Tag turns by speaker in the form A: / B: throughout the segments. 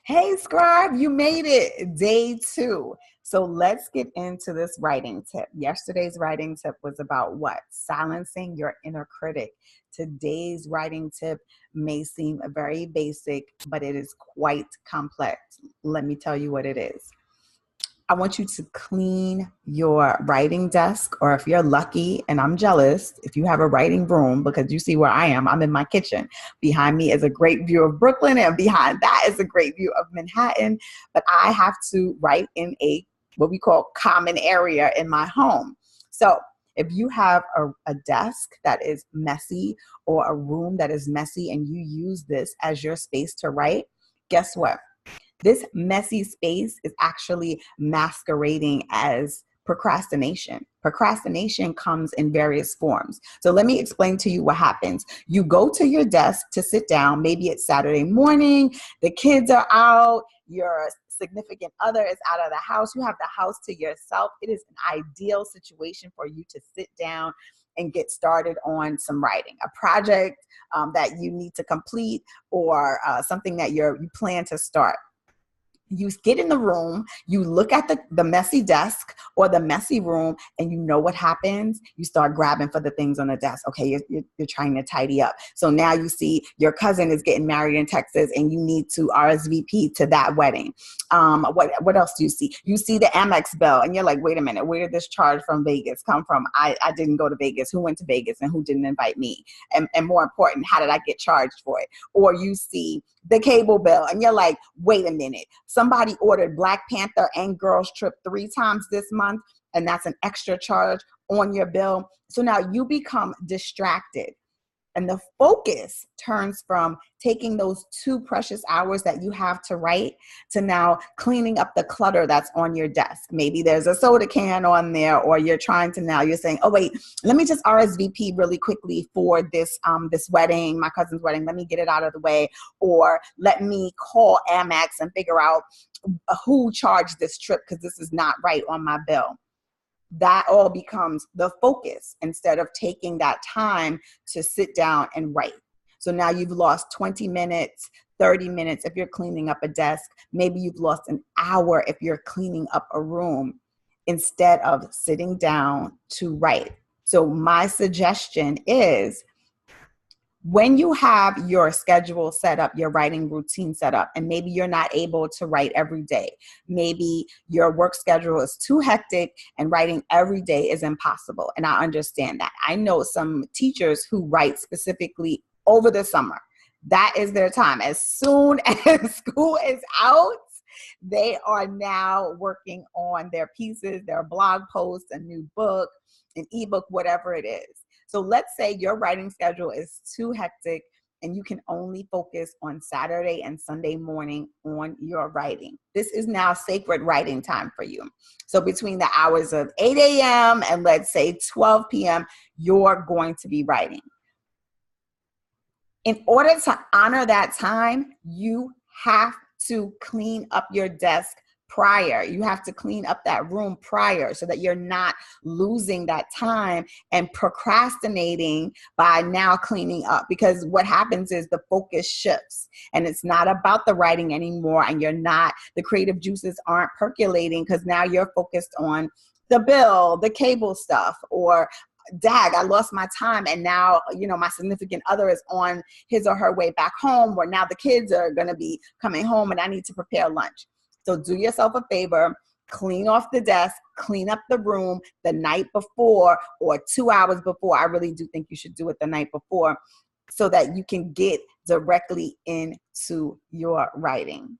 A: Hey, Scribe, you made it. Day two. So let's get into this writing tip. Yesterday's writing tip was about what? Silencing your inner critic. Today's writing tip may seem very basic, but it is quite complex. Let me tell you what it is. I want you to clean your writing desk, or if you're lucky, and I'm jealous, if you have a writing room, because you see where I am, I'm in my kitchen. Behind me is a great view of Brooklyn, and behind that is a great view of Manhattan. But I have to write in what we call common area in my home. So if you have a desk that is messy or a room that is messy and you use this as your space to write, guess what? This messy space is actually masquerading as procrastination. Procrastination comes in various forms. So let me explain to you what happens. You go to your desk to sit down. Maybe it's Saturday morning. The kids are out. Your significant other is out of the house. You have the house to yourself. It is an ideal situation for you to sit down and get started on some writing, a project that you need to complete, or something that you plan to start. You get in the room, you look at the messy desk or the messy room, and you know what happens? You start grabbing for the things on the desk. Okay, you're trying to tidy up. So now you see your cousin is getting married in Texas and you need to RSVP to that wedding. What else do you see? You see the Amex bill and you're like, wait a minute, where did this charge from Vegas come from? I didn't go to Vegas. Who went to Vegas and who didn't invite me? And more important, how did I get charged for it? Or you see the cable bill and you're like, wait a minute, somebody ordered Black Panther and Girls Trip 3 times this month, and that's an extra charge on your bill. So now you become distracted. And the focus turns from taking those 2 precious hours that you have to write to now cleaning up the clutter that's on your desk. Maybe there's a soda can on there, or you're saying, oh, wait, let me just RSVP really quickly for this wedding, my cousin's wedding. Let me get it out of the way. Or let me call Amex and figure out who charged this trip, because this is not right on my bill. That all becomes the focus instead of taking that time to sit down and write. So now you've lost 20 minutes, 30 minutes if you're cleaning up a desk. Maybe you've lost an hour if you're cleaning up a room instead of sitting down to write. So my suggestion is, when you have your schedule set up, your writing routine set up, and maybe you're not able to write every day, maybe your work schedule is too hectic and writing every day is impossible. And I understand that. I know some teachers who write specifically over the summer. That is their time. As soon as school is out, they are now working on their pieces, their blog posts, a new book, an ebook, whatever it is. So let's say your writing schedule is too hectic and you can only focus on Saturday and Sunday morning on your writing. This is now sacred writing time for you. So between the hours of 8 a.m. and let's say 12 p.m., you're going to be writing. In order to honor that time, you have to clean up your desk prior. You have to clean up that room prior so that you're not losing that time and procrastinating by now cleaning up. Because what happens is the focus shifts and it's not about the writing anymore, and the creative juices aren't percolating because now you're focused on the bill, the cable stuff, or dag, I lost my time, and now, my significant other is on his or her way back home, or now the kids are going to be coming home and I need to prepare lunch. So do yourself a favor, clean off the desk, clean up the room the night before or 2 hours before. I really do think you should do it the night before so that you can get directly into your writing.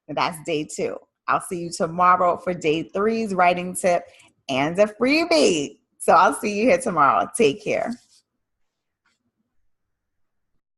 A: And that's day 2. I'll see you tomorrow for day 3's writing tip and a freebie. So I'll see you here tomorrow. Take care.